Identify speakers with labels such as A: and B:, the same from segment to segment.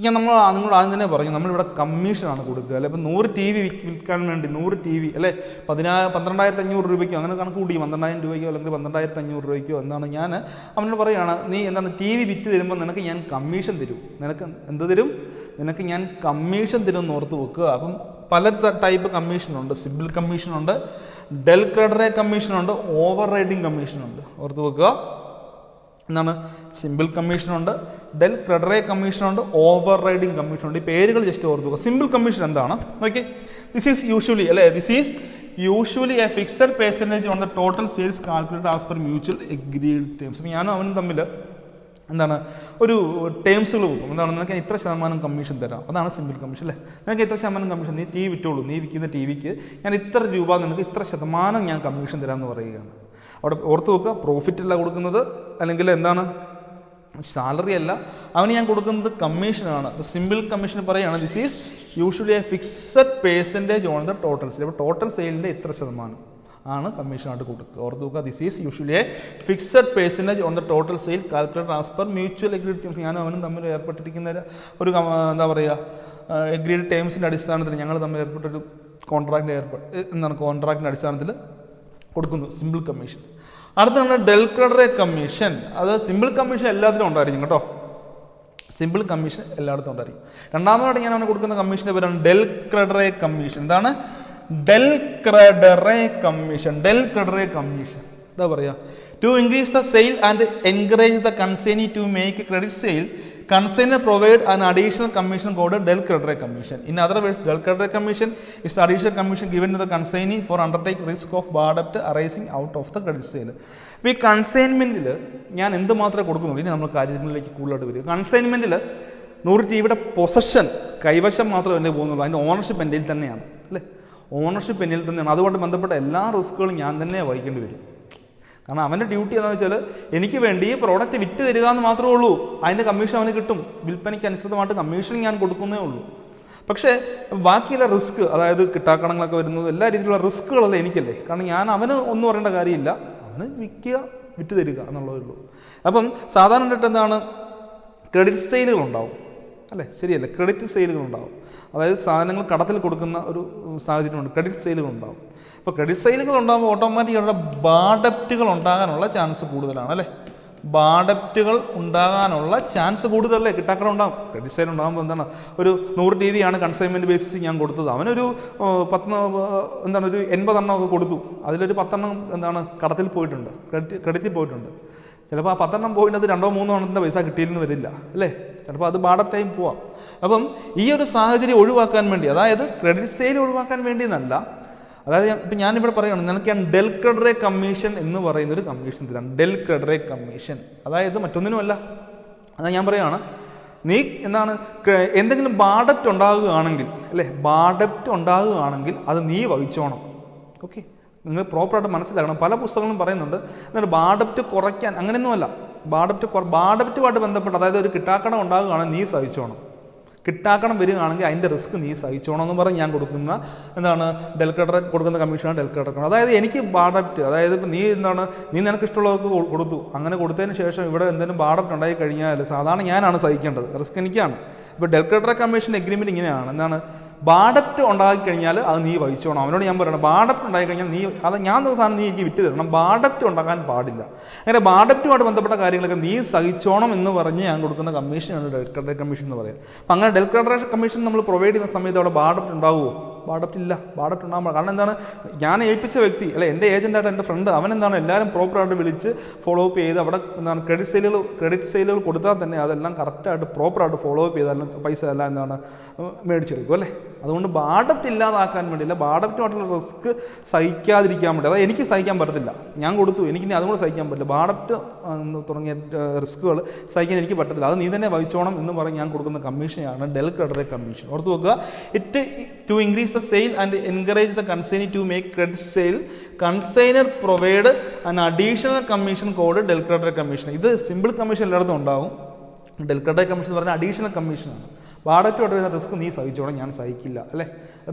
A: ഞാൻ നിങ്ങൾ ആദ്യം തന്നെ പറഞ്ഞു നമ്മളിവിടെ കമ്മീഷനാണ് കൊടുക്കുക അല്ലെ. ഇപ്പം 100 TV വിൽക്കാൻ വേണ്ടി 100 TV അല്ലെ 12,500 രൂപയ്ക്കോ അങ്ങനെ കണക്ക് കൂടി 12,000 രൂപയ്ക്കോ അല്ലെങ്കിൽ 12,500 രൂപയ്ക്കോ എന്നാണ് ഞാൻ അവനോട് പറയുകയാണ്, നീ എന്താണ് TV വിറ്റ് തരുമ്പോൾ നിനക്ക് ഞാൻ കമ്മീഷൻ തരും. നിനക്ക് എന്ത് തരും? നിനക്ക് ഞാൻ കമ്മീഷൻ തരും എന്ന് ഓർത്ത് വെക്കുക. അപ്പം പല ടൈപ്പ് കമ്മീഷനുണ്ട്. സിമ്പിൾ കമ്മീഷനുണ്ട്, ഡെൽ ക്രെഡറെ കമ്മീഷനുണ്ട്, ഓവർ റൈഡിങ് കമ്മീഷനുണ്ട്. ഓർത്ത് വെക്കുക. എന്താണ്? സിമ്പിൾ കമ്മീഷനുണ്ട്, ഡെൽ ക്രെഡറെ കമ്മീഷനുണ്ട്, ഓവർ റൈഡിങ് കമ്മീഷനുണ്ട്. ഈ പേരുകൾ ജസ്റ്റ് ഓർത്ത് വെക്കുക. സിമ്പിൾ കമ്മീഷൻ എന്താണ്? ഓക്കെ, ദിസ് ഈസ് യൂഷ്വലി അല്ലേ, this is usually a fixed percentage on the total sales calculated as per mutual agreed terms. ഞാനും അവനും തമ്മിൽ എന്താണ് ഒരു ടേംസുകൾ കൊടുക്കും. എന്താണ്? നിനക്ക് ഇത്ര ശതമാനം കമ്മീഷൻ തരാം. അതാണ് സിമ്പിൾ കമ്മീഷൻ അല്ലേ. നിനക്ക് ഇത്ര ശതമാനം കമ്മീഷൻ, നീ TV വിറ്റോളൂ, നീ വിൽക്കുന്ന TVക്ക് ഞാൻ ഇത്ര രൂപ, നിനക്ക് ഇത്ര ശതമാനം ഞാൻ കമ്മീഷൻ തരാമെന്ന് പറയുകയാണ്. അവിടെ ഓർത്ത് വെക്കുക, പ്രോഫിറ്റ് അല്ല കൊടുക്കുന്നത്, അല്ലെങ്കിൽ എന്താണ് സാലറി അല്ല, അവന് ഞാൻ കൊടുക്കുന്നത് കമ്മീഷനാണ്. സിമ്പിൾ കമ്മീഷൻ പറയുകയാണ് this is usually a fixed percentage on the total sale. അപ്പോൾ ടോട്ടൽ സെയിലിൻ്റെ ഇത്ര ശതമാനം ആണ് കമ്മീഷനായിട്ട് കൊടുക്കുക. ഓർത്ത് നോക്കുക, this is usually a fixed percentage on the total sale calculated as per mutual agreed terms. ഞാനും അവനും തമ്മിൽ ഏർപ്പെട്ടിരിക്കുന്ന ഒരു എന്താ പറയുക എഗ്രീഡ് ടേംസിൻ്റെ അടിസ്ഥാനത്തിൽ ഞങ്ങൾ തമ്മിൽ ഏർപ്പെട്ടൊരു കോൺട്രാക്റ്റിൻ്റെ അടിസ്ഥാനത്തിൽ കൊടുക്കുന്നു സിമ്പിൾ കമ്മീഷൻ. അടുത്താണ് ഡെൽ ക്രെഡറെ കമ്മീഷൻ. അത് സിമ്പിൾ കമ്മീഷൻ എല്ലാത്തിലും ഉണ്ടായിരിക്കും കേട്ടോ. സിമ്പിൾ കമ്മീഷൻ എല്ലായിടത്തും ഉണ്ടായിരിക്കും. രണ്ടാമതായിട്ട് ഞാൻ അവന് കൊടുക്കുന്ന കമ്മീഷൻ്റെ പേരാണ് ഡെൽ ക്രെഡറെ കമ്മീഷൻ. എന്താണ്? Del credere commission. Del credere commission എന്താ പറയുക? To increase the sale and encourage the consignee to make credit sale, consignor provide an additional commission called del credere commission. In other words, del credere commission is the additional commission given to the consignee for undertake risk of bad debt arising out of the credit sale. ഈ കൺസൈൻമെൻറ്റിൽ ഞാൻ എന്തുമാത്രമേ കൊടുക്കുന്നുള്ളൂ. ഇനി നമ്മൾ കാര്യങ്ങളിലേക്ക് കൂടുതലായിട്ട് വരിക. കൺസൈൻമെൻറ്റിൽ 100 TVയുടെ possession കൈവശം മാത്രമേ എൻ്റെ പോകുന്നുള്ളൂ. അതിൻ്റെ ഓണർഷിപ്പ് എൻ്റെ തന്നെയാണ് അല്ലേ. ഓണർഷിപ്പ് എൻ്റെ തന്നെയാണ്. അതുകൊണ്ട് ബന്ധപ്പെട്ട എല്ലാ റിസ്കുകളും ഞാൻ തന്നെ വഹിക്കേണ്ടി വരും. കാരണം അവൻ്റെ ഡ്യൂട്ടി എന്താണെന്ന് വെച്ചാൽ എനിക്ക് വേണ്ടി ഈ പ്രോഡക്റ്റ് വിറ്റ് തരിക എന്ന് മാത്രമേ ഉള്ളൂ. അതിൻ്റെ കമ്മീഷൻ അവന് കിട്ടും. വിൽപ്പനയ്ക്ക് അനുസൃതമായിട്ട് കമ്മീഷൻ ഞാൻ കൊടുക്കുന്നേ ഉള്ളൂ. പക്ഷേ ബാക്കിയുള്ള റിസ്ക്, അതായത് കിട്ടാക്കണങ്ങളൊക്കെ വരുന്നത് എല്ലാ രീതിയിലുള്ള റിസ്ക്കുകളല്ല എനിക്കല്ലേ. കാരണം ഞാൻ അവന് ഒന്നും പറയേണ്ട കാര്യമില്ല. അവന് വിൽക്കുക, വിറ്റ് തരിക എന്നുള്ളതേ ഉള്ളൂ. അപ്പം സാധാരണയായിട്ട് എന്താണ്, ക്രെഡിറ്റ് സെയിലുകളുണ്ടാവും അല്ലേ, ശരിയല്ലേ. ക്രെഡിറ്റ് സെയിലുകളുണ്ടാവും, അതായത് സാധനങ്ങൾ കടത്തിൽ കൊടുക്കുന്ന ഒരു സാഹചര്യമുണ്ട്. ക്രെഡിറ്റ് സെയിലുകളുണ്ടാവും. അപ്പോൾ ക്രെഡിറ്റ് സെയിലുകൾ ഉണ്ടാകുമ്പോൾ ഓട്ടോമാറ്റിക്കായിട്ട് ബാഡപ്റ്റുകൾ ഉണ്ടാകാനുള്ള ചാൻസ് കൂടുതലാണ് അല്ലേ. ബാഡപ്റ്റുകൾ ഉണ്ടാകാനുള്ള ചാൻസ് കൂടുതലല്ലേ. കിട്ടാക്കട ഉണ്ടാകും. ക്രെഡിറ്റ് സെയിൽ ഉണ്ടാകുമ്പോൾ എന്താണ്, ഒരു 100 TV ആണ് കൺസൈൻമെൻറ്റ് ബേസിസ് ഞാൻ കൊടുത്തത്. അവനൊരു 10 ഒരു 80 എണ്ണമൊക്കെ കൊടുത്തു. അതിലൊരു 10 എണ്ണം എന്താണ് കടത്തിൽ പോയിട്ടുണ്ട്, ക്രെഡിറ്റിൽ പോയിട്ടുണ്ട്. ചിലപ്പോൾ ആ 10 എണ്ണം പോയിട്ട് അത് 2-3 എണ്ണത്തിൻ്റെ പൈസ കിട്ടിയെന്ന് വരില്ല അല്ലേ. ചിലപ്പോൾ അത് ബാഡപ്പ് ടൈം പോവാം. അപ്പം ഈ ഒരു സാഹചര്യം ഒഴിവാക്കാൻ വേണ്ടി, അതായത് ക്രെഡിറ്റ് സെയിൽ ഒഴിവാക്കാൻ വേണ്ടി എന്നല്ല, അതായത് ഇപ്പം ഞാനിവിടെ പറയുകയാണ്, നിനക്ക് ഞാൻ ഡെൽ ക്രെഡറെ കമ്മീഷൻ എന്ന് പറയുന്നൊരു കമ്മീഷൻ തരാം. ഡെൽ ക്രെഡറെ കമ്മീഷൻ, അതായത് മറ്റൊന്നിനുമല്ല. അതാ ഞാൻ പറയുകയാണ്, നീ എന്താണ് എന്തെങ്കിലും ബാഡപ്റ്റ് ഉണ്ടാകുകയാണെങ്കിൽ അല്ലേ, ബാഡപ്റ്റ് ഉണ്ടാകുകയാണെങ്കിൽ അത് നീ വഹിച്ചോണം. ഓക്കെ, നിങ്ങൾ പ്രോപ്പറായിട്ട് മനസ്സിലാക്കണം. പല പുസ്തകങ്ങളും പറയുന്നുണ്ട് എന്നാൽ ബാഡപ്റ്റ് കുറയ്ക്കാൻ, അങ്ങനെയൊന്നുമല്ല. ബാഡപ്റ്റുമായിട്ട് ബന്ധപ്പെട്ട്, അതായത് ഒരു കിട്ടാക്കടം ഉണ്ടാകുകയാണെങ്കിൽ നീ സഹിച്ചോണം. കിട്ടാക്കണം വരികയാണെങ്കിൽ അതിൻ്റെ റിസ്ക് നീ സഹിച്ചോണം എന്ന് പറഞ്ഞ് ഞാൻ കൊടുക്കുന്ന എന്താണ് ഡെൽ ക്രെഡറെ കൊടുക്കുന്ന കമ്മീഷനാണ് ഡെൽ ക്രെഡർ. അതായത് എനിക്ക് ബാഡപ്റ്റ്, അതായത് ഇപ്പം നീ നിനക്ക് ഇഷ്ടമുള്ളവർക്ക് കൊടുത്തു, അങ്ങനെ കൊടുത്തതിന് ശേഷം ഇവിടെ എന്തെങ്കിലും ബാഡപ്റ്റ് ഉണ്ടായി കഴിഞ്ഞാൽ സാധാരണ ഞാനാണ് സഹിക്കേണ്ടത്, റിസ്ക് എനിക്കാണ്. ഇപ്പോൾ ഡെൽ ക്രെഡറെ കമ്മീഷൻ എഗ്രിമെൻറ്റ് ഇങ്ങനെയാണ്, എന്താണ്, ബാഡപ്റ്റ് ഉണ്ടാക്കിക്കഴിഞ്ഞാൽ അത് നീ വഹിച്ചോണം. അവനോട് ഞാൻ പറയണം, ബാഡപ്റ്റ് ഉണ്ടായിക്കഴിഞ്ഞാൽ നീ അത് ഞാൻ സാധനം നീ എനിക്ക് വിറ്റ് തരണം, ബാഡപ്റ്റ് ഉണ്ടാക്കാൻ പാടില്ല. അങ്ങനെ ബാഡപ്റ്റുമായിട്ട് ബന്ധപ്പെട്ട കാര്യങ്ങളൊക്കെ നീ സഹിച്ചോണം എന്ന് പറഞ്ഞ് ഞാൻ കൊടുക്കുന്ന കമ്മീഷനാണ് ഡെൽ ക്രെഡറെ കമ്മീഷൻ എന്ന് പറയുന്നത്. അപ്പം അങ്ങനെ ഡെൽ ക്രെഡറെ കമ്മീഷൻ നമ്മൾ പ്രൊവൈഡ് ചെയ്യുന്ന സമയത്ത് അവിടെ ബാഡപ്റ്റ് ഉണ്ടാവുമോ? ബാഡപ്റ്റ് ഇല്ല. ബാഡപ്റ്റ് ഉണ്ടാകുമ്പോൾ കാരണം എന്താണ്, ഞാൻ ഏൽപ്പിച്ച വ്യക്തി അല്ലെ, എൻ്റെ ഏജൻറ്റായിട്ട് എൻ്റെ ഫ്രണ്ട്, അവൻ എന്താണ് എല്ലാവരും പ്രോപ്പറായിട്ട് വിളിച്ച് ഫോളോ അപ്പ് ചെയ്ത് അവിടെ എന്താണ് ക്രെഡിറ്റ് സെയിലുകൾ കൊടുത്താൽ തന്നെ അതെല്ലാം കറക്റ്റായിട്ട് പ്രോപ്പറായിട്ട് ഫോളോ അപ്പ് ചെയ്താൽ പൈസ എല്ലാം എന്താണ് മേടിച്ചെടുക്കും അല്ലേ. അതുകൊണ്ട് ബാഡപ്റ്റ് ഇല്ലാതാക്കാൻ വേണ്ടിയില്ല, ബാഡപ്റ്റുമായിട്ടുള്ള റിസ്ക് സഹിക്കാതിരിക്കാൻ വേണ്ടി, അതായത് എനിക്ക് സഹിക്കാൻ പറ്റത്തില്ല, ഞാൻ കൊടുത്തു, എനിക്കിനി അതും കൂടെ സഹിക്കാൻ പറ്റില്ല, ബാഡപ്റ്റ് തുടങ്ങിയ റിസ്ക്കുകൾ സഹിക്കാൻ എനിക്ക് പറ്റത്തില്ല, അത് നീ തന്നെ വഹിച്ചോണം എന്ന് പറഞ്ഞ് ഞാൻ കൊടുക്കുന്ന കമ്മീഷനാണ് ഡെൽ ക്രെഡറെ കമ്മീഷൻ. ഓർത്ത് നോക്കുക, it to increase the sale and encourage the consignee to make credit sale, consignor provide an additional commission called del credere commission. ഇത് സിമ്പിൾ കമ്മീഷൻ എല്ലായിടത്തും ഉണ്ടാകും. ഡെൽ ക്രെഡറെ കമ്മീഷൻ എന്ന് പറഞ്ഞാൽ അഡീഷണൽ കമ്മീഷനാണ്. ബാഡക്റ്റുമായിട്ട് വരുന്ന risk നീ സഹിച്ചോണം, ഞാൻ സഹിക്കില്ല അല്ലേ.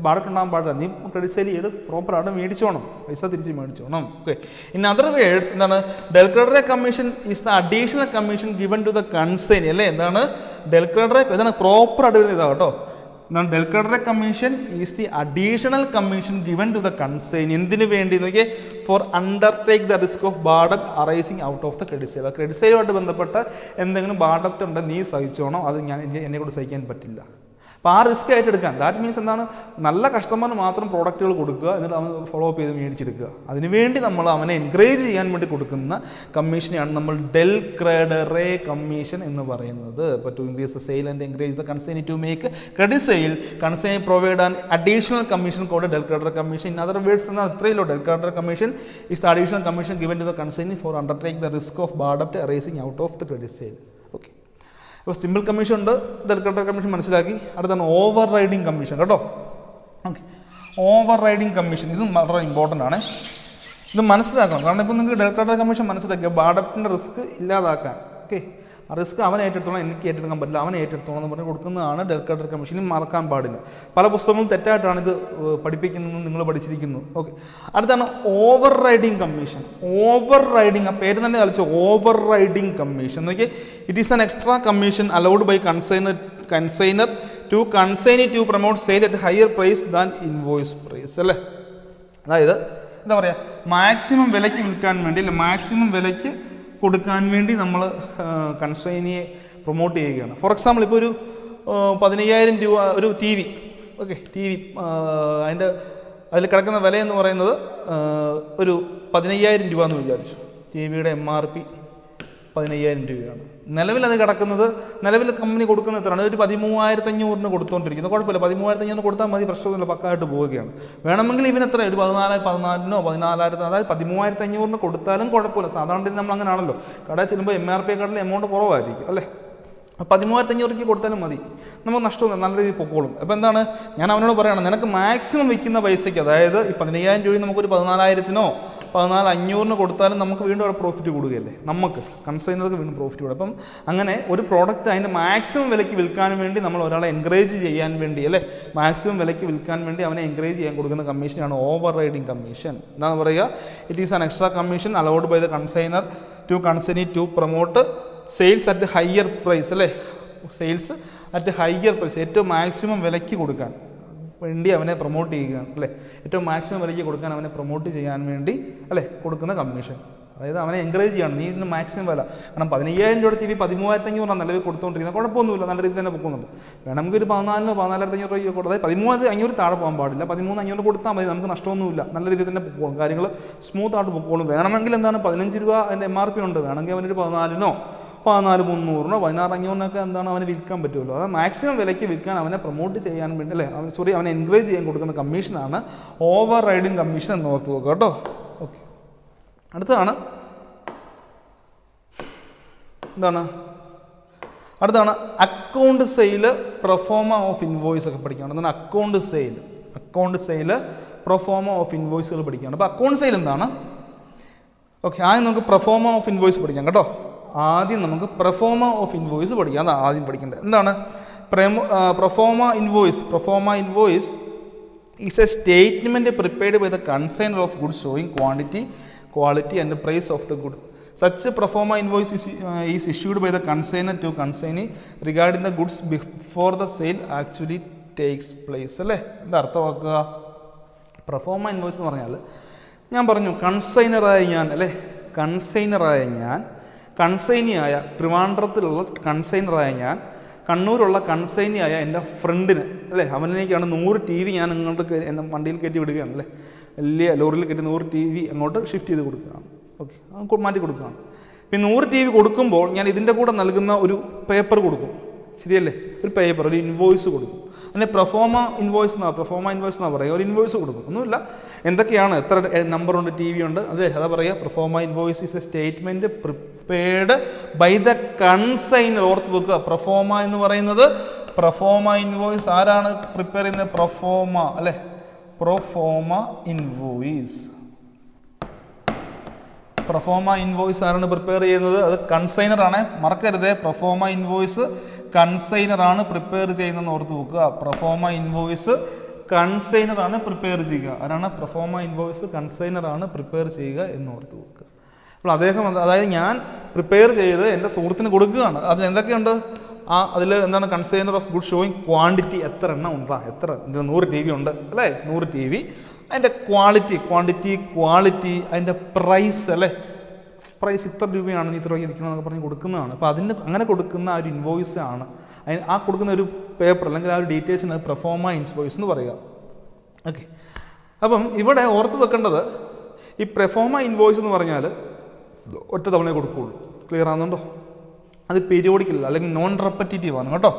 A: ബാഡക്റ്റ് ഉണ്ടാകാൻ പാടില്ല, നീ ക്രെഡിറ്റ് സെയിൽ ചെയ്ത് പ്രോപ്പറായിട്ട് മേടിച്ചോണം, പൈസ തിരിച്ച് മേടിച്ചോണം. ഓക്കെ. ഇൻ അതർ വേർഡ്സ് എന്താണ്, del credere commission is the additional commission given to the consignee അല്ലേ. എന്താണ് ഡെൽ ക്രെഡിറ്ററി, ഇതാണ് പ്രോപ്പറായിട്ട് വരുന്ന ഇതാണ് കേട്ടോ. എന്താണ് del credere commission is the additional commission given to the consignee. എന്തിനു വേണ്ടി നോക്കിയേ, for undertake the risk of bad debt arising out of the credit sale. Credit സെയിലുമായിട്ട് ബന്ധപ്പെട്ട എന്തെങ്കിലും ബാഡക്റ്റ് ഉണ്ടെങ്കിൽ നീ സഹിച്ചോണം, അത് എന്നെ കൊണ്ട് സഹിക്കാൻ പറ്റില്ല. അപ്പോൾ ആ റിസ്ക് ആയിട്ട് എടുക്കാൻ, ദാറ്റ് മീൻസ് എന്താണ്, നല്ല കസ്റ്റമറിന് മാത്രം പ്രോഡക്റ്റുകൾ കൊടുക്കുക, എന്നിട്ട് അവൻ ഫോളോ അപ്പ് ചെയ്ത് മേടിച്ചെടുക്കുക. അതിനുവേണ്ടി നമ്മൾ അവനെ എൻകറേജ് ചെയ്യാൻ വേണ്ടി കൊടുക്കുന്ന കമ്മീഷനെയാണ് നമ്മൾ ഡെൽ ക്രെഡിറ്ററി കമ്മീഷൻ എന്ന് പറയുന്നത്. ഇപ്പോൾ to increase the sale and encourage the consignee to make credit sale, consignee provide an additional commission called del credere commission. In other words എന്നാൽ ഇത്രയല്ലോ, del credere commission is the additional commission given to the consignee for undertake the risk of bad debt arising out of the credit sale. Okay. അപ്പോൾ simple commission ഉണ്ട്, del credere commission മനസ്സിലാക്കി. അടുത്താണ് over riding commission കേട്ടോ. Okay. Over riding commission ഇത് വളരെ important ആണ്, ഇത് മനസ്സിലാക്കണം. കാരണം ഇപ്പോൾ നിങ്ങൾക്ക് ഡെൽ ക്രെഡിറ്ററി കമ്മീഷൻ മനസ്സിലാക്കിയ ബാഡക്റ്റിൻ്റെ റിസ്ക് ഇല്ലാതാക്കാൻ. ഓക്കെ. ആ റിസ്ക് അവൻ ഏറ്റെടുത്തോളം, എനിക്ക് ഏറ്റെടുക്കാൻ പറ്റില്ല, അവൻ ഏറ്റെടുത്തോളം എന്ന് പറഞ്ഞ് കൊടുക്കുന്നതാണ് ഡെൽ ക്രെഡിറ്ററി കമ്മീഷൻ. ഇനി മറക്കാൻ പാടില്ല. പല പുസ്തകങ്ങളും തെറ്റായിട്ടാണ് ഇത് പഠിപ്പിക്കുന്നതെന്ന് നിങ്ങൾ പഠിച്ചിരിക്കുന്നു. ഓക്കെ. അടുത്താണ് over riding commission. Over riding, ആ പേര് തന്നെ കളിച്ചു, ഓവർ റൈഡിങ് കമ്മീഷൻ. നോക്കിയേ, it is an extra commission allowed by consignor to consignee to promote sale at higher price than invoice price അല്ലേ. അതായത് എന്താ പറയുക, മാക്സിമം വിലയ്ക്ക് വിൽക്കാൻ വേണ്ടി അല്ലെ, മാക്സിമം വിലയ്ക്ക് കൊടുക്കാൻ വേണ്ടി നമ്മൾ കൺസൈനിയെ പ്രൊമോട്ട് ചെയ്യുകയാണ്. ഫോർ എക്സാമ്പിൾ ഇപ്പോൾ ഒരു 15,000 രൂപ ഒരു TV. Okay. TV അതിൽ കിടക്കുന്ന വില എന്ന് പറയുന്നത് ഒരു 15,000 രൂപ എന്ന് വിചാരിച്ചു. ടി വിയുടെ MRP 15,000 രൂപയാണ്. നിലവിൽ അത് കിടക്കുന്നത്, നിലവിൽ കമ്പനി കൊടുക്കുന്ന എത്രയാണ്, ഒരു 13,500 കൊടുത്തുകൊണ്ടിരിക്കുന്നത്. കുഴപ്പമില്ല, 13,500 കൊടുത്താൽ മതി, പ്രശ്നമൊന്നുമില്ല, പക്കായിട്ട് പോവുകയാണ്. വേണമെങ്കിൽ ഇവന് എത്ര, ഒരു 14,000 14,000, അതായത് 13,500 കൊടുത്താലും കുഴപ്പമില്ല. സാധാരണ നമ്മൾ അങ്ങനെ ആണല്ലോ, കടയിൽ ചെല്ലുമ്പോൾ MRP-യെക്കാട്ടിലും എമൗണ്ട് കുറവായിരിക്കും അല്ലേ. 13,500 കൊടുത്താലും മതി, നമുക്ക് നഷ്ടമൊന്നും നല്ല രീതിയിൽ പൊക്കോളും. അപ്പോൾ എന്താണ് ഞാൻ അവനോട് പറയുകയാണ്, നിനക്ക് മാക്സിമം വിൽക്കുന്ന പൈസയ്ക്ക്, അതായത് ഈ 15,000 രൂപ നമുക്കൊരു 14,000-നോ 14,500 കൊടുത്താലും നമുക്ക് വീണ്ടും അവിടെ പ്രോഫിറ്റ് കൂടുകയല്ലേ, നമുക്ക് കൺസൈനർക്ക് വീണ്ടും പ്രോഫിറ്റ് കൂടും. അപ്പം അങ്ങനെ ഒരു പ്രോഡക്റ്റ് അതിൻ്റെ മാക്സിമം വിലയ്ക്ക് വിൽക്കാൻ വേണ്ടി നമ്മൾ ഒരാളെ എൻകറേജ് ചെയ്യാൻ വേണ്ടി അല്ലേ, മാക്സിമം വിലയ്ക്ക് വിൽക്കാൻ വേണ്ടി അവനെ എൻകറേജ് ചെയ്യാൻ കൊടുക്കുന്ന കമ്മീഷനാണ് ഓവർ റൈഡിങ് കമ്മീഷൻ. എന്താണ് പറയുക, it is an extra commission allowed by the consignor to consignee to promote sales at higher price അല്ലേ, സെയിൽസ് അറ്റ് ഹയർ പ്രൈസ്, ഏറ്റവും മാക്സിമം വിലയ്ക്ക് കൊടുക്കാൻ വേണ്ടി അവനെ പ്രൊമോട്ട് ചെയ്യുകയാണ് അല്ലേ, ഏറ്റവും മാക്സിമം വിലയ്ക്ക് കൊടുക്കാൻ അവനെ പ്രൊമോട്ട് ചെയ്യാൻ വേണ്ടി അല്ലേ കൊടുക്കുന്ന കമ്മീഷൻ. അതായത് അവനെ എൻകറേജ് ചെയ്യണം, നീ ഇതിന് മാക്സിമം വില. കാരണം 15,000 രൂപ TV 13,500 നിലവിൽ കൊടുത്തുകൊണ്ടിരിക്കുന്നത്, കുഴപ്പമൊന്നുമില്ല, നല്ല രീതിയിൽ തന്നെ പോകുന്നുണ്ട്. വേണമെങ്കിൽ ഒരു 14,000 14,500 രൂപ കൊടുത്താൽ, അതായത് 13,500 താഴെ പോകാൻ പാടില്ല, 13,500 കൊടുത്താൽ മതി, നമുക്ക് നഷ്ടമൊന്നുമില്ല, നല്ല രീതിയിൽ തന്നെ പൊക്കോളും, കാര്യങ്ങൾ സ്മൂത്ത് ആയിട്ട് പൊക്കോളും. വേണമെങ്കിൽ എന്താണ് 15 രൂപ അതിൻ്റെ MRP ഉണ്ട്, വേണമെങ്കിൽ അവനൊരു 14,000-നോ 14,300-നോ 16,500-നൊക്കെ എന്താണ് അവന് വിൽക്കാൻ പറ്റുമല്ലോ. അത് മാക്സിമം വിലയ്ക്ക് വിൽക്കാൻ അവനെ പ്രൊമോട്ട് ചെയ്യാൻ വേണ്ടി അല്ലേ, അവനെ എൻകറേജ് ചെയ്യാൻ കൊടുക്കുന്ന കമ്മീഷനാണ് ഓവർ റൈഡിങ് കമ്മീഷൻ എന്ന് ഓർത്ത് നോക്കുക കേട്ടോ. ഓക്കെ. അടുത്താണ് account sale, proforma of invoice ഒക്കെ പഠിക്കുകയാണ്. എന്താണ് അക്കൗണ്ട് സെയില് പ്രൊഫോമ ഓഫ് ഇൻവോയ്സുകൾ പഠിക്കുകയാണ്. അപ്പോൾ അക്കൗണ്ട് സെയിൽ എന്താണ്? ഓക്കെ, ആദ്യം നമുക്ക് പ്രൊഫോമ ഓഫ് ഇൻവോയ്സ് പഠിക്കാം കേട്ടോ. ആദ്യം നമുക്ക് പ്രൊഫോമ ഓഫ് ഇൻവോയ്സ് പഠിക്കാം, അതാണ് ആദ്യം പഠിക്കേണ്ടത്. എന്താണ് proforma invoice is a statement prepared by the consignor of good showing quality and price of the good. Such a pro forma invoice is issued by the consignor to consignee regarding the goods before the sale actually takes place. അല്ലേ, എന്താ അർത്ഥമാക്കുക? Proforma invoice എന്ന് പറഞ്ഞാൽ ഞാൻ പറഞ്ഞു കൺസൈനറായ ഞാൻ കൺസൈനിയായ ട്രിവാൻഡ്രത്തിലുള്ള കൺസൈനറായ ഞാൻ കണ്ണൂരുള്ള കൺസൈനിയായ എൻ്റെ ഫ്രണ്ടിന് അല്ലേ, അവനിലേക്കാണ് 100 TV ഞാൻ ഇങ്ങോട്ട് എൻ്റെ വണ്ടിയിൽ കയറ്റി വിടുകയാണ് അല്ലേ, വലിയ ലോറിയിൽ കയറ്റി 100 TV അങ്ങോട്ട് ഷിഫ്റ്റ് ചെയ്ത് കൊടുക്കുകയാണ്. ഓക്കെ, മാറ്റി കൊടുക്കുകയാണ്. പിന്നെ 100 TV കൊടുക്കുമ്പോൾ ഞാൻ ഇതിൻ്റെ കൂടെ നൽകുന്ന ഒരു പേപ്പർ കൊടുക്കും, ശരിയല്ലേ, ഒരു പേപ്പർ, ഒരു ഇൻവോയ്സ് കൊടുക്കും. അതിനെ പ്രൊഫോമ ഇൻവോയ്സ് എന്നാണ് പറയുക. ഒരു ഇൻവോയ്സ് കൊടുക്കും, ഒന്നുമില്ല, എന്തൊക്കെയാണ്, എത്ര നമ്പറുണ്ട്, TV ഉണ്ട്, അതാ പറയുക. Proforma invoice is a statement prepared by the consignor. ഓർത്ത് വെക്കുക, പ്രൊഫോമ എന്ന് പറയുന്നത്, പ്രൊഫോമ ഇൻവോയ്സ് ആരാണ് പ്രിപ്പയർ ചെയ്യുന്നത്? പ്രൊഫോമ അല്ലേ, പ്രൊഫോമ ഇൻവോയ്സ് ആരാണ് പ്രിപ്പയർ ചെയ്യുന്നത്? അത് കൺസൈനർ ആണ്, മറക്കരുത്. പ്രൊഫോമ ഇൻവോയ്സ് കൺസൈനറാണ് പ്രിപ്പയർ ചെയ്യുന്നതെന്ന് ഓർത്ത് വെക്കുക. പ്രൊഫോമ ഇൻവോയ്സ് കൺസൈനറാണ് പ്രിപ്പയർ ചെയ്യുക. ആരാണ്? പ്രൊഫോമ ഇൻവോയ്സ് കൺസൈനറാണ് പ്രിപ്പയർ ചെയ്യുക എന്ന് ഓർത്ത് വെക്കുക. അപ്പോൾ അദ്ദേഹം അതായത് ഞാൻ പ്രിപ്പയർ ചെയ്ത് എൻ്റെ സുഹൃത്തിന് കൊടുക്കുകയാണ്. അതിൽ എന്തൊക്കെയുണ്ട്? അതിൽ എന്താണ്? Consignor of good showing quantity, എത്ര എണ്ണം ഉണ്ടാ, എത്ര 100 TV ഉണ്ട് അല്ലേ, 100 TV, അതിൻ്റെ ക്വാളിറ്റി, അതിൻ്റെ പ്രൈസ് അല്ലേ, പ്രൈസ് ഇത്ര രൂപയാണ്, നീ ഇത്ര രൂപയ്ക്ക് വിൽക്കണമെന്നൊക്കെ പറഞ്ഞ് കൊടുക്കുന്നതാണ്. അപ്പോൾ അതിന് അങ്ങനെ കൊടുക്കുന്ന ആ ഒരു ഇൻവോയ്സ് ആണ്, ആ കൊടുക്കുന്ന ഒരു പേപ്പർ അല്ലെങ്കിൽ ആ ഒരു ഡീറ്റെയിൽസിന് പ്രൊഫോമ ഇൻവോയ്സ് എന്ന് പറയുക. ഓക്കെ, അപ്പം ഇവിടെ ഓർത്ത് വെക്കേണ്ടത് ഈ പ്രൊഫോമ ഇൻവോയ്സ് എന്ന് പറഞ്ഞാൽ ഒറ്റ തവണയെ കൊടുക്കുകയുള്ളൂ. ക്ലിയർ ആകുന്നുണ്ടോ? അത് പീരിയോഡിക്കൽ അല്ലെങ്കിൽ നോൺ റെപ്പറ്റേറ്റീവ് ആണ് കേട്ടോ.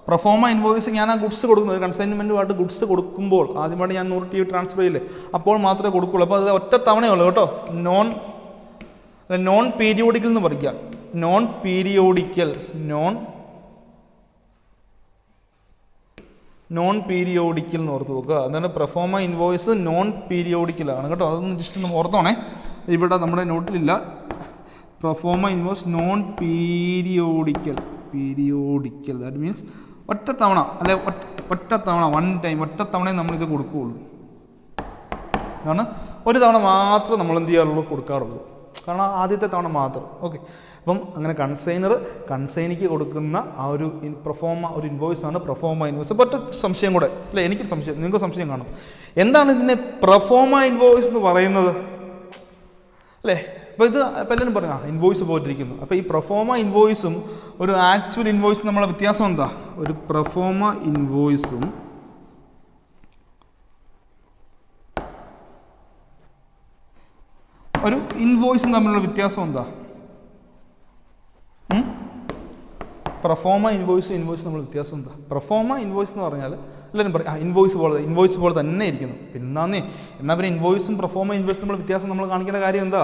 A: പ്രൊഫോമ ഇൻവോയ്സ് ഞാൻ ആ ഗുഡ്സ് കൊടുക്കുന്നത് കൺസൈൻമെൻറ്റുമായിട്ട് ഗുഡ്സ് കൊടുക്കുമ്പോൾ ആദ്യമായിട്ട് ഞാൻ 100 TV ട്രാൻസ്ഫർ ചെയ്യില്ലേ, അപ്പോൾ മാത്രമേ കൊടുക്കുകയുള്ളൂ. അപ്പോൾ അത് ഒറ്റ തവണയുള്ളൂ കേട്ടോ. നോൺ പീരിയോഡിക്കൽ എന്ന് പറയുക. നോൺ പീരിയോഡിക്കൽ എന്ന് ഓർത്ത് നോക്കുക. അതാണ് പ്രൊഫോമ ഇൻവോയ്സ് നോൺ പീരിയോഡിക്കലാണ് കേട്ടോ. അതൊന്ന് ജസ്റ്റ് ഒന്ന് ഓർത്തോണേ, ഇവിടെ നമ്മുടെ നോട്ടിലില്ല. Proforma invoice non periodical, that means ഒറ്റ തവണ അല്ലെ, ഒറ്റ തവണ വൺ ടൈം, ഒറ്റ തവണയും നമ്മളിത് കൊടുക്കുകയുള്ളൂ. കാരണം ഒരു തവണ മാത്രം നമ്മൾ എന്ത് ചെയ്യാറുള്ളൂ, കൊടുക്കാറുള്ളൂ. കാരണം ആദ്യത്തെ തവണ മാത്രം. ഓക്കെ, അപ്പം അങ്ങനെ കൺസൈനിക്ക് കൊടുക്കുന്ന ആ ഒരു ഒരു ഇൻവോയ്സ് ആണ് പ്രൊഫോമ ഇൻവോയ്സ്. അപ്പോൾ ഒറ്റ സംശയം കൂടെ അല്ലേ, എനിക്കൊരു സംശയം, നിങ്ങൾക്ക് സംശയം കാണും, എന്താണ് ഇതിനെ പ്രൊഫോമ ഇൻവോയ്സ് എന്ന് പറയുന്നത് അല്ലേ? അപ്പോൾ ഇത് ഇപ്പോൾ എല്ലാവരും പറയാം ഇൻവോയ്സ് പോയിട്ടിരിക്കുന്നു. അപ്പോൾ ഈ പ്രൊഫോമ ഇൻവോയ്സും ഒരു ആക്ച്വൽ ഇൻവോയ്സും തമ്മിലുള്ള വ്യത്യാസം എന്താ? ഒരു പ്രൊഫോമ ഇൻവോയ്സും ഒരു ഇൻവോയ്സും തമ്മിലുള്ള വ്യത്യാസം എന്താ? പ്രൊഫോമ ഇൻവോയ്സ് തമ്മിലുള്ള വ്യത്യാസം എന്താ? പ്രൊഫോമ ഇൻവോയ്സ് എന്ന് പറഞ്ഞാൽ എല്ലാവരും പറയും ഇൻവോയ്സ് പോലെ തന്നെ ഇരിക്കുന്നു. എന്നാൽ പിന്നെ ഇൻവോയ്സും പ്രൊഫോമ ഇൻവോയ്സും തമ്മിലുള്ള വ്യത്യാസം നമ്മൾ കാണിക്കേണ്ട കാര്യം എന്താ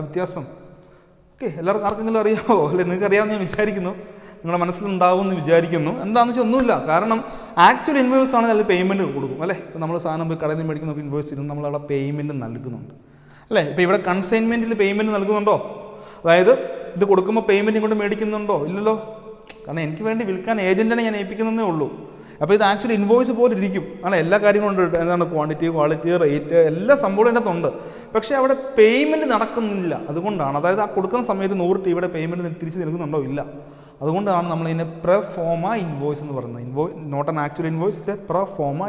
A: വ്യത്യാസം? ഓക്കെ, എല്ലാവർക്കും ആർക്കെങ്കിലും അറിയാമോ? അല്ലെ, നിങ്ങൾക്ക് അറിയാമെന്ന് ഞാൻ വിചാരിക്കുന്നു, നിങ്ങളുടെ മനസ്സിലുണ്ടാവുമെന്ന് വിചാരിക്കുന്നു. എന്താണെന്ന് വെച്ചാൽ ഒന്നുമില്ല. കാരണം ആക്ച്വൽ ഇൻവോയ്സ് ആണെങ്കിൽ അതിൽ പേയ്മെൻറ്റ് കൊടുക്കും അല്ലേ. ഇപ്പോൾ നമ്മൾ സാധനം പോയി കടയിൽ നിന്ന് മേടിക്കുന്ന ഇൻവോയ്സ് ഇരുന്ന് നമ്മളവിടെ പേയ്മെൻറ്റ് നൽകുന്നുണ്ട് അല്ലേ. ഇപ്പോൾ ഇവിടെ കൺസൈൻമെൻറ്റിൽ പേയ്മെൻറ്റ് നൽകുന്നുണ്ടോ? അതായത് ഇത് കൊടുക്കുമ്പോൾ പേയ്മെൻറ്റ് കൊണ്ട് മേടിക്കുന്നുണ്ടോ? ഇല്ലല്ലോ. കാരണം എനിക്ക് വേണ്ടി വിൽക്കാൻ ഏജൻറ്റിനെ ഞാൻ ഏൽപ്പിക്കുന്നതേ ഉള്ളൂ. അപ്പോൾ ഇത് ആക്ച്വലി ഇൻവോയ്സ് പോലെ ഇരിക്കും. ആണ് എല്ലാ കാര്യങ്ങളും ഉണ്ട്. എന്താണ് ക്വാണ്ടിറ്റി, റേറ്റ്, എല്ലാ സംഭവം അതിനകത്തുണ്ട്. പക്ഷേ അവിടെ പേയ്മെൻറ്റ് നടക്കുന്നില്ല. അതുകൊണ്ടാണ്, അതായത് ആ കൊടുക്കുന്ന സമയത്ത് 100 TVയുടെ പേയ്മെൻറ്റ് തിരിച്ച് നൽകുന്നുണ്ടോ? ഇല്ല. അതുകൊണ്ടാണ് നമ്മൾ ഇതിനെ പ്രൊഫോമ ഇൻവോയ്സ് എന്ന് പറയുന്നത്. Not an actual invoice, it's a proforma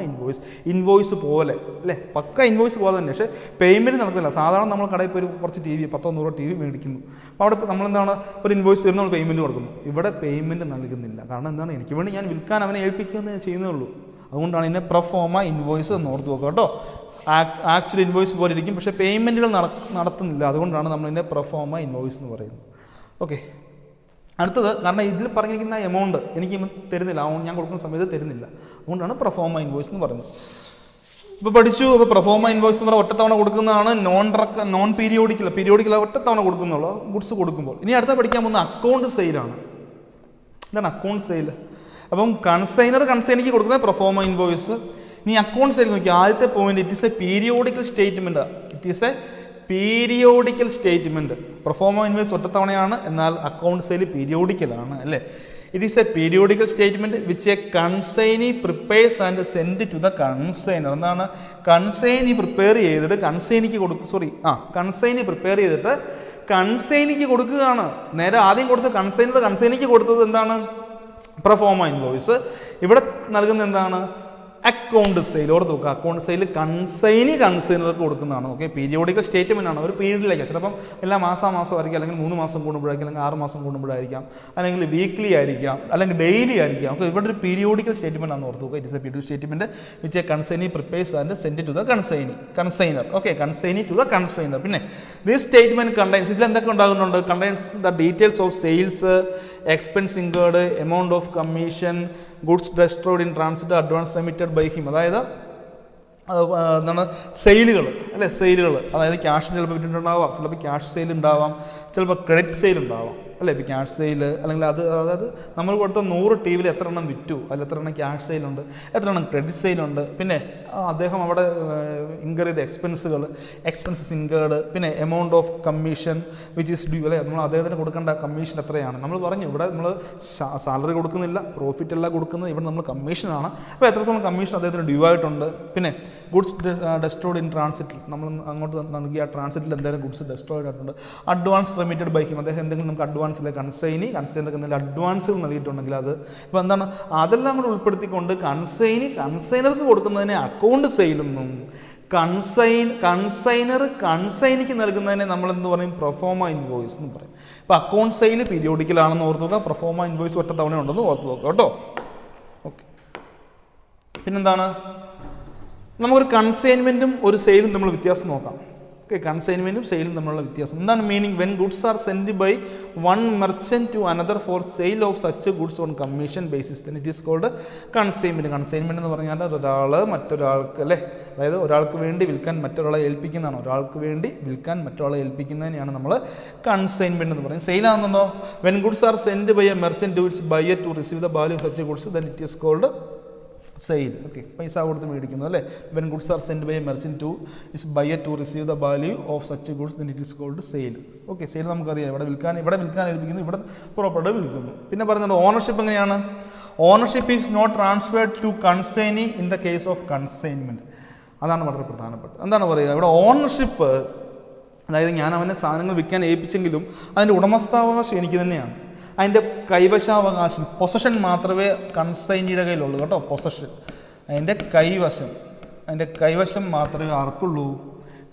A: invoice പോലെ അല്ലേ, പക്ക ഇൻവോയ്സ് പോലെ തന്നെ. പക്ഷേ പേയ്മെൻറ്റ് നടക്കുന്നില്ല. സാധാരണ നമ്മൾ കടയിൽ പോയി കുറച്ച് TV 10-100 TV മേടിക്കുന്നു. അപ്പോൾ അവിടെ നമ്മളെന്താണ് ഒരു ഇൻവോയ്സ് തരുന്ന നമ്മൾ പേയ്മെൻറ്റ് കൊടുക്കുന്നു. ഇവിടെ പേയ്മെൻറ്റ് നൽകുന്നില്ല. കാരണം എന്താണ്, എനിക്ക് വേണ്ടി ഞാൻ വിൽക്കാൻ അവനെ ഏൽപ്പിക്കുന്നത് ചെയ്യുന്നേ ഉള്ളൂ. അതുകൊണ്ടാണ് ഇതിനെ പ്രൊഫോമ ഇൻവോയ്സ് എന്ന് ഓർത്ത് നോക്കുക കേട്ടോ. ആക്ച്വൽ ഇൻവോയ്സ് പോലെ ഇരിക്കും, പക്ഷേ പേയ്മെൻറ്റുകൾ നടത്തുന്നില്ല. അതുകൊണ്ടാണ് നമ്മളിതിനെ പ്രൊഫോമ ഇൻവോയ്സ് എന്ന് പറയുന്നത്. ഓക്കെ, അടുത്തത്, കാരണം ഇതിൽ പറഞ്ഞിരിക്കുന്ന എമൗണ്ട് എനിക്ക് തരുന്നില്ല, ഞാൻ കൊടുക്കുന്ന സമയത്ത് തരുന്നില്ല. അതുകൊണ്ടാണ് പ്രൊഫോമ ഇൻവോയ്സ് എന്ന് പറയുന്നത്. ഇപ്പോൾ പഠിച്ചു. അപ്പോൾ പ്രൊഫോമ ഇൻവോയ്സ് എന്ന് പറഞ്ഞാൽ ഒറ്റത്തവണ കൊടുക്കുന്നതാണ്. നോൺ പീരിയോഡിക്കൽ ഒറ്റത്തവണ കൊടുക്കുന്നുള്ളൂ ഗുഡ്സ് കൊടുക്കുമ്പോൾ. ഇനി അടുത്ത പഠിക്കാൻ പോകുന്ന അക്കൗണ്ട് സെയിലാണ്. എന്താണ് അക്കൗണ്ട് സെയിൽ? അപ്പം കൺസൈനിക്ക് കൊടുക്കുന്ന പ്രൊഫോമ ഇൻവോയ്സ്. ഇനി അക്കൗണ്ട് സെയിൽ നോക്കി, ആദ്യത്തെ point, it is a periodical statement. Proforma invoice ഒറ്റത്തവണയാണ്, എന്നാൽ അക്കൗണ്ട് സെയിൽ പീരിയോഡിക്കലാണ് അല്ലേ. It is a periodical statement which a consignee prepares and send to the consignor. എന്താണ്? കൺസൈനി പ്രിപ്പയർ ചെയ്തിട്ട് കൺസൈനി പ്രിപ്പയർ ചെയ്തിട്ട് കൺസൈനിക്ക് കൊടുക്കുകയാണ്. നേരെ ആദ്യം കൊടുത്ത് കൺസൈനിക്ക് കൊടുത്തത് എന്താണ്? Proforma invoice. ഇവിടെ നൽകുന്നത് എന്താണ്? Account sale. ഓർത്ത് നോക്കുക, അക്കൗണ്ട് സെയിൽ കൺസൈനർക്ക് കൊടുക്കുന്നതാണ്. ഓക്കെ, പീരിയോഡിക്കൽ സ്റ്റേറ്റ്മെൻ്റ് ആണ്. ഒരു പീരീഡിലേക്ക്, ചിലപ്പം എല്ലാ മാസം ആയിരിക്കും, അല്ലെങ്കിൽ 3 മാസം കൂടുമ്പോഴായിരിക്കും, അല്ലെങ്കിൽ 6 മാസം കൂടുമ്പോഴായിരിക്കാം, അല്ലെങ്കിൽ വീക്ക്ലി ആയിരിക്കാം, അല്ലെങ്കിൽ ഡെയിലി ആയിരിക്കാം. ഓക്കെ, ഇവിടെ ഒരു പീരിയോഡിക്കൽ സ്റ്റേറ്റ്മെൻ്റ് ആണെന്ന് ഓർത്ത് നോക്കുക. It is a periodical statement which a consignee prepares and send to the consignor. Okay, consignee to the consignor. പിന്നെ ദിസ് സ്റ്റേറ്റ്മെൻറ്റ് കണ്ടെയ്ൻസ്, ഇതിൽ എന്തൊക്കെ ഉണ്ടാകുന്നുണ്ട്? Contains the details of sales, expense incurred, amount of commission, goods destroyed in transit, advance remitted by him. അതായത് എന്താണ്? സെയിലുകൾ അല്ലേ, സെയിലുകൾ. അതായത് ക്യാഷിന് ചിലപ്പോൾ വിറ്റിട്ടുണ്ടാവാം, ചിലപ്പോൾ ക്യാഷ് സെയിൽ ഉണ്ടാവാം, ചിലപ്പോൾ ക്രെഡിറ്റ് സെയിൽ ഉണ്ടാവാം അല്ലേ. ഇപ്പോൾ ക്യാഷ് സെയിൽ അല്ലെങ്കിൽ അതായത് നമ്മൾ കൊടുത്ത 100 TVയിൽ എത്ര എണ്ണം വിറ്റു, അതിൽ എത്ര എണ്ണം ക്യാഷ് സെയിലുണ്ട്, എത്ര എണ്ണം ക്രെഡിറ്റ് സെയിലുണ്ട്. പിന്നെ അദ്ദേഹം അവിടെ ഇൻകർ ചെയ്ത എക്സ്പെൻസസ് ഇൻകേർഡ്, പിന്നെ amount of commission which is due, അല്ലേ? നമ്മൾ അദ്ദേഹത്തിന് കൊടുക്കേണ്ട കമ്മീഷൻ എത്രയാണ് നമ്മൾ പറഞ്ഞു. ഇവിടെ നമ്മൾ സാലറി കൊടുക്കുന്നില്ല, പ്രോഫിറ്റ് അല്ല കൊടുക്കുന്നത്, ഇവിടെ നമ്മൾ കമ്മീഷനാണ്. അപ്പോൾ എത്രത്തോളം കമ്മീഷൻ അദ്ദേഹത്തിന് ഡ്യൂ ആയിട്ടുണ്ട്. പിന്നെ ഗുഡ്സ് ഡെസ്ട്രോയ്ഡ് ഇൻ ട്രാൻസിറ്റിൽ, നമ്മൾ അങ്ങോട്ട് നൽകിയ ട്രാൻസിറ്റിൽ എന്തെങ്കിലും ഗുഡ്സ് ഡെസ്ട്രോയ്ഡ് ആയിട്ടുണ്ട്. അഡ്വാൻസ് റെമിറ്റഡ് ബൈ ഹിം, അദ്ദേഹം എന്തെങ്കിലും നമുക്ക് അഡ്വാൻസിലെ കൺസൈനർക്ക് എന്തെങ്കിലും അഡ്വാൻസുകൾ നൽകിയിട്ടുണ്ടെങ്കിൽ അത് ഇപ്പോൾ എന്താണ്, അതെല്ലാം കൂടെ ഉൾപ്പെടുത്തിക്കൊണ്ട് കൺസൈനർക്ക് കൊടുക്കുന്നതിനെ അക്കൗണ്ട് സെയിലെന്നും കൺസൈനിക്ക് നൽകുന്നതിനെ നമ്മൾ എന്ത് പറയും, പ്രൊഫോമ ഇൻവോയ്സ് എന്ന് പറയും. ഇപ്പോൾ അക്കൗണ്ട് സെയിൽ പീരിയോഡിക്കലാണെന്ന് ഓർത്ത് നോക്കുക, പ്രൊഫോമ ഇൻവോയ്സ് ഒറ്റ തവണ ഉണ്ടെന്ന് ഓർത്ത് നോക്കുക കേട്ടോ. ഓക്കെ, പിന്നെന്താണ്, നമുക്കൊരു കൺസൈൻമെൻറ്റും ഒരു സെയിലും തമ്മിൽ വ്യത്യാസം നോക്കാം. ഓക്കെ, കൺസൈൻമെൻറ്റും സെയിലും തമ്മിലുള്ള വ്യത്യാസം എന്താണ്? Meaning when goods are send by one merchant to another for sale of such goods on commission basis then it is called consignment. Consignment എന്ന് പറഞ്ഞാൽ ഒരാൾ മറ്റൊരാൾക്ക്, അല്ലേ, അതായത് ഒരാൾക്ക് വേണ്ടി വിൽക്കാൻ മറ്റൊരാളെ ഏൽപ്പിക്കുന്നതാണ്. ഒരാൾക്ക് വേണ്ടി വിൽക്കാൻ മറ്റൊരാളെ ഏൽപ്പിക്കുന്നതിനെയാണ് നമ്മൾ കൺസൈൻമെൻറ്റ് എന്ന് പറയുന്നത്. സെയിലാണെന്നുണ്ടോ, when goods are send by a merchant to its buyer to receive the value of such goods then it is called sale. Okay, പൈസ കൊടുത്ത് മേടിക്കുന്നു, അല്ലേ? When goods are send by a merchant to its buyer to receive the value of such goods then it is called sale. Okay, sale നമുക്കറിയാം, ഇവിടെ വിൽക്കാൻ ഏൽപ്പിക്കുന്നു, ഇവിടെ property വിൽക്കുന്നു. പിന്നെ പറയുന്നത് ഓണർഷിപ്പ് എങ്ങനെയാണ്? Ownership is not transferred to consignee in the case of consignment. അതാണ് വളരെ പ്രധാനപ്പെട്ടത്. എന്താണ് പറയുക ഇവിടെ ഓണർഷിപ്പ്, അതായത് ഞാൻ അവനെ സാധനങ്ങൾ വിൽക്കാൻ ഏൽപ്പിച്ചെങ്കിലും അതിൻ്റെ ഉടമസ്ഥാവകാശം എനിക്ക് തന്നെയാണ്. അതിൻ്റെ കൈവശാവകാശം, പൊസഷൻ മാത്രമേ കൺസൈനിയുടെ കയ്യിലുള്ളൂ കേട്ടോ. പൊസഷൻ, അതിൻ്റെ കൈവശം മാത്രമേ ആർക്കുള്ളൂ,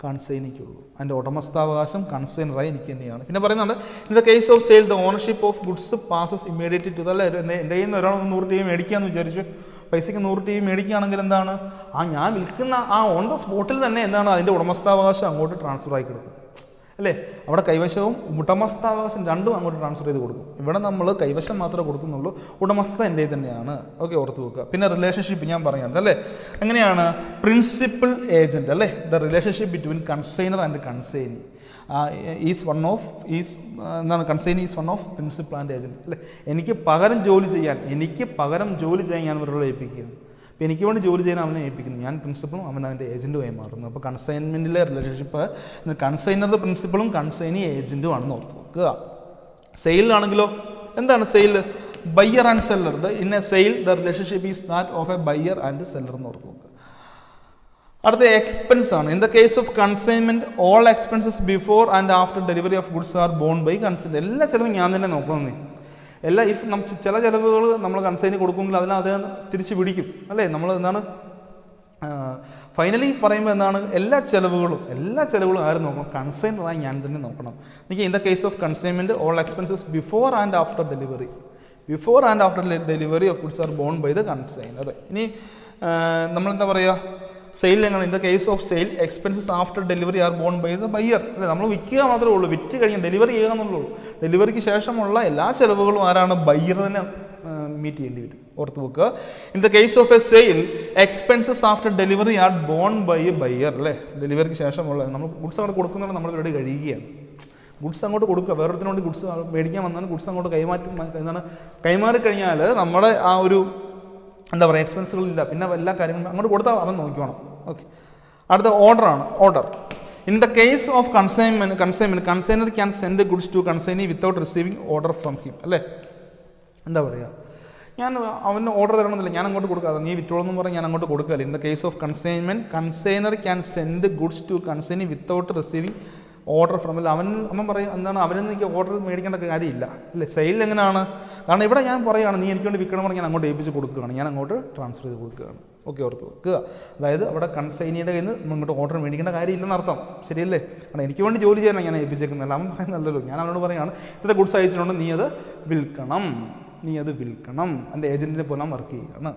A: കൺസൈനിക്കുള്ളൂ. അതിൻ്റെ ഉടമസ്ഥാവകാശം കൺസൈനറായി എനിക്ക് തന്നെയാണ്. പിന്നെ പറയുന്നുണ്ട്, in the case of sale the ownership of goods passes immediately to the, അല്ലേ, എൻ്റെ കയ്യിൽ നിന്ന് ഒരാൾ 100 രൂപ മേടിക്കാമെന്ന് വിചാരിച്ചു, പൈസയ്ക്ക് 100 രൂപ മേടിക്കുകയാണെങ്കിൽ എന്താണ്, ഞാൻ വിൽക്കുന്ന ഓൺ ദ സ്പോട്ടിൽ തന്നെ എന്താണ്, അതിൻ്റെ ഉടമസ്ഥാവകാശം അങ്ങോട്ട് ട്രാൻസ്ഫർ ആയി കിടക്കും, അല്ലേ? അവിടെ കൈവശവും ഉടമസ്ഥാവകാശം രണ്ടും അങ്ങോട്ട് ട്രാൻസ്ഫർ ചെയ്ത് കൊടുക്കും. ഇവിടെ നമ്മൾ കൈവശം മാത്രമേ കൊടുക്കുന്നുള്ളൂ, ഉടമസ്ഥ എൻ്റെ തന്നെയാണ്. ഓക്കെ, ഓർത്ത് വെക്കുക. പിന്നെ റിലേഷൻഷിപ്പ് ഞാൻ പറഞ്ഞത്, അല്ലേ, എങ്ങനെയാണ്? പ്രിൻസിപ്പൽ ഏജൻറ്റ്, അല്ലേ? The relationship between consignor and consignee consignee is one of principal and agent, അല്ലേ? എനിക്ക് പകരം ജോലി ചെയ്യാൻ ഞാൻ ഒരാളെ ഏൽപ്പിക്കുകയാണ്. അപ്പോൾ എനിക്ക് വേണ്ടി ജോലി ചെയ്യാൻ അവനെ ഏൽപ്പിക്കുന്നു, ഞാൻ പ്രിൻസിപ്പളും അവൻ അതിൻ്റെ ഏജൻറ്റുമായി മാറുന്നു. അപ്പോൾ കൺസൈൻമെൻറ്റിലെ റിലേഷൻഷിപ്പ് കൺസൈനറുടെ പ്രിൻസിപ്പളും കൺസൈനി ഏജൻറ്റും ആണെന്ന് ഓർത്ത് വെക്കുക. സെയിലാണെങ്കിലോ എന്താണ് sale? Buyer and seller. In a sale the relationship is that of a buyer and seller എന്ന് ഓർത്ത് വെക്കുക. അടുത്ത എക്സ്പെൻസ് ആണ്. In the case of consignment all expenses before and after delivery of goods are borne by consignment. എല്ലാ ചിലവും ഞാൻ തന്നെ നോക്കണമെന്നേ. ചില ചിലവുകൾ നമ്മൾ കൺസൈന് കൊടുക്കുമെങ്കിൽ അതിനെ തിരിച്ച് പിടിക്കും, അല്ലേ? നമ്മൾ എന്താണ് ഫൈനലി പറയുമ്പോൾ എന്താണ്, എല്ലാ ചിലവുകളും ആരും നോക്കണം, കൺസൈനറായി ഞാൻ തന്നെ നോക്കണം. എനിക്ക് in the case of consignment all expenses before and after delivery of goods are borne by the consignor. ഇനി നമ്മളെന്താ പറയുക, സെയിൽ എങ്ങനെ? In the case of sale expenses after delivery are borne by the buyer, അല്ലേ? നമ്മൾ വിൽക്കുക മാത്രമേ ഉള്ളൂ, വിറ്റ് കഴിഞ്ഞ് ഡെലിവറി ചെയ്യുക എന്നുള്ളൂ. ഡെലിവറിക്ക് ശേഷമുള്ള എല്ലാ ചിലവുകളും ആരാണ്? ബയ്യർ തന്നെ മീറ്റ് ചെയ്യേണ്ടി വരും, ഓർത്ത് വെക്കുക. In the case of a sale expenses after delivery are borne by a buyer, അല്ലേ? ഡെലിവറിക്ക് ശേഷമുള്ള നമ്മൾ ഗുഡ്സ് അങ്ങോട്ട് കൊടുക്കുന്നത് നമ്മൾ ഇവിടെ കഴിയുകയാണ്. ഗുഡ്സ് അങ്ങോട്ട് കൊടുക്കുക, വേറൊരുത്തിനു വേണ്ടി ഗുഡ്സ് മേടിക്കാൻ വന്നാലും ഗുഡ്സ് അങ്ങോട്ട് കൈമാറി കഴിഞ്ഞാൽ നമ്മുടെ ആ ഒരു എന്താ പറയുക എക്സ്പെൻസുകളില്ല, പിന്നെ എല്ലാ കാര്യങ്ങളും അങ്ങോട്ട് കൊടുത്താൽ അവൻ നോക്കിക്കോണം. ഓക്കെ, അടുത്ത order. In the case of consignment consignor can send goods to consignee without receiving order from him, അല്ലേ? എന്താ പറയുക, ഞാൻ അവന് ഓർഡർ തരണമെന്നില്ല, ഞാൻ അങ്ങോട്ട് കൊടുക്കാതെ നീ വിറ്റോളെന്ന് പറഞ്ഞാൽ ഞാൻ അങ്ങോട്ട് കൊടുക്കാറില്ല. In the case of consignment consignor can send goods to consignee without receiving order from, അല്ല അവൻ പറയും എന്താണ്, അവനിൽ നിന്ന് എനിക്ക് ഓർഡർ മേടിക്കേണ്ട കാര്യമില്ല, അല്ലേ? സെയിൽ എങ്ങനെയാണ്? കാരണം ഇവിടെ ഞാൻ പറയുകയാണ് നീ എനിക്ക് വേണ്ടി വിൽക്കണം പറഞ്ഞാൽ ഞാൻ അങ്ങോട്ട് ഏൽപ്പിച്ച് കൊടുക്കുകയാണ്, ഞാൻ അങ്ങോട്ട് ട്രാൻസ്ഫർ ചെയ്ത് കൊടുക്കുകയാണ്. ഓക്കെ, ഓർത്ത് വെക്കുക. അതായത് അവിടെ കൺസൈനിയുടെ കയ്യിൽ നിന്ന് ഇങ്ങോട്ട് ഓർഡർ മേടിക്കേണ്ട കാര്യമില്ലെന്ന് അർത്ഥം, ശരിയല്ലേ? കാരണം എനിക്ക് വേണ്ടി ജോലി ചെയ്യാനാണ് ഞാൻ ഏൽപ്പിച്ചേക്കുന്നത്. അവൻ പറയുന്നല്ലോ, ഞാൻ അവനോട് പറയുകയാണ് ഇത്ര ഗുഡ്സ് അയച്ചിട്ടുണ്ട്, നീ അത് വിൽക്കണം, എൻ്റെ ഏജൻറ്റിനെ പോലെ വർക്ക് ചെയ്യുകയാണ്.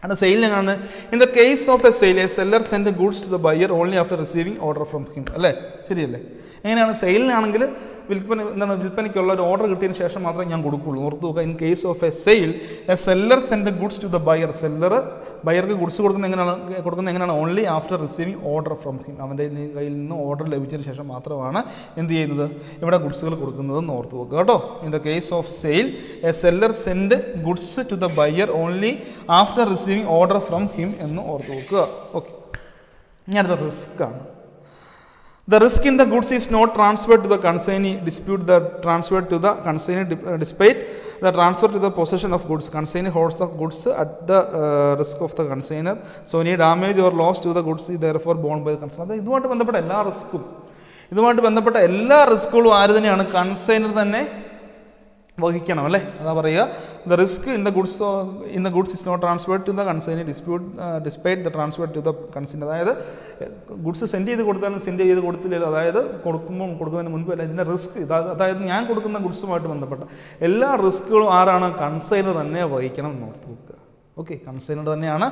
A: And സെയിൽ എങ്ങനെയാണ്? In the case of a sale a seller send goods to the buyer only after receiving order from him, അല്ലേ? ശരിയല്ലേ? എങ്ങനെയാണ് സെയിലിനാണെങ്കിൽ വിൽപ്പനയ്ക്കുള്ള ഒരു ഓർഡർ കിട്ടിയതിന് ശേഷം മാത്രമേ ഞാൻ കൊടുക്കുകയുള്ളൂ, ഓർത്ത് നോക്കുക. In case of a sale a seller send goods to the buyer, ബയ്യർക്ക് ഗുഡ്സ് കൊടുക്കുന്നത് എങ്ങനെയാണ്? Only after receiving order from him, അവൻ്റെ കയ്യിൽ നിന്ന് ഓർഡർ ലഭിച്ചതിന് ശേഷം മാത്രമാണ് എന്ത് ചെയ്യുന്നത്, ഇവിടെ ഗുഡ്സുകൾ കൊടുക്കുന്നതെന്ന് ഓർത്ത് നോക്കുക കേട്ടോ. In the case of sale a seller send goods to the buyer only after receiving order from him എന്ന് ഓർത്ത് നോക്കുക. ഓക്കെ, ഇനി അടുത്ത റിസ്ക് ആണ്. The risk in the goods is not transferred to the consignee, dispute the transfer to the consignee despite the transfer to the possession of goods. Consignee holds the goods at the risk of the consignor. So any damage or loss to the goods is therefore borne by the consignor. ഇതുമായിട്ട് ബന്ധപ്പെട്ട എല്ലാ റിസ്കുകളും ആര് തന്നെയാണ്? Consignor തന്നെ വഹിക്കണം അല്ലേ? അതാ പറയുക, the risk in the goods is not transferred to the consignee despite the transfer to the consignee. അതായത് ഗുഡ്സ് സെൻഡ് ചെയ്ത് കൊടുത്താലും സെൻഡ് ചെയ്ത് കൊടുത്തില്ല, അതായത് കൊടുക്കുന്നതിന് മുൻപ് അല്ല, ഇതിൻ്റെ റിസ്ക് അതായത് ഞാൻ കൊടുക്കുന്ന ഗുഡ്സുമായിട്ട് ബന്ധപ്പെട്ട എല്ലാ റിസ്കുകളും ആരാണ്? കൺസൈനർ തന്നെ വഹിക്കണം എന്ന് ഓർത്ത് വെക്കുക. ഓക്കെ, കൺസൈനർ തന്നെയാണ്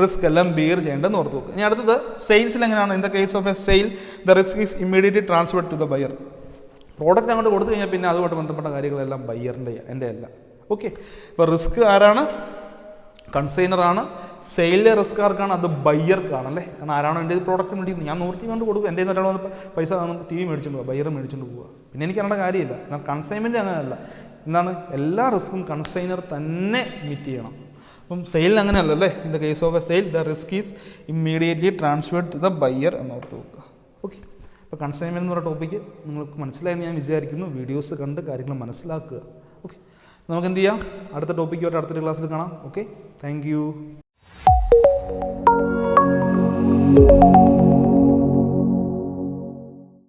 A: റിസ്ക് എല്ലാം ബിയർ ചെയ്യേണ്ടതെന്ന് ഓർത്ത് വെക്കുക. ഇനി അടുത്തത് സെയിൽസിൽ എങ്ങനെയാണ്? In the case of a sale the risk is immediately transferred to the buyer. Product അങ്ങോട്ട് കൊടുത്തു കഴിഞ്ഞാൽ പിന്നെ അതുമായിട്ട് ബന്ധപ്പെട്ട കാര്യങ്ങളെല്ലാം ബയ്യറിൻ്റെ, എൻ്റെ അല്ല. ഓക്കെ, ഇപ്പോൾ റിസ്ക് ആരാണ്? കൺസൈനറാണ്. സെയിലിലെ റിസ്ക് ആർക്കാണ്? അത് ബയ്യർക്കാണല്ലേ. കാരണം ആരാണോ എൻ്റെ പ്രോഡക്റ്റ് മേടിക്കുന്നത്, ഞാൻ 100 കൊണ്ട് കൊടുക്കും, എൻ്റെ ഒരാൾ വന്ന് പൈസ ടി വി മേടിച്ചുകൊണ്ട് പോവുക, ബയ്യർ മേടിച്ചുകൊണ്ട് പോവുക, പിന്നെ എനിക്ക് അറിയേണ്ട കാര്യമില്ല. എന്നാൽ കൺസൈൻമെൻറ്റ് അങ്ങനെയല്ല. എന്താണ്? എല്ലാ റിസ്ക്കും കൺസൈനർ തന്നെ മീറ്റ് ചെയ്യണം. അപ്പം സെയിലിന് അങ്ങനെയല്ലല്ലേ. In the case of a sale the risk is immediately transferred to the buyer എന്നോർത്ത് വെക്കുക. ഓക്കെ, അപ്പോൾ കൺസൈൻമെൻറ്റ് എന്ന് പറയുന്ന ടോപ്പിക്ക് നിങ്ങൾക്ക് മനസ്സിലായെന്ന് ഞാൻ വിചാരിക്കുന്നു. വീഡിയോസ് കണ്ട് കാര്യങ്ങൾ മനസ്സിലാക്കുക. ഓക്കെ, നമുക്ക് എന്ത് ചെയ്യാം? അടുത്ത ടോപ്പിക്കുമായിട്ട് അടുത്തൊരു ക്ലാസ്സിൽ കാണാം. Okay, thank you.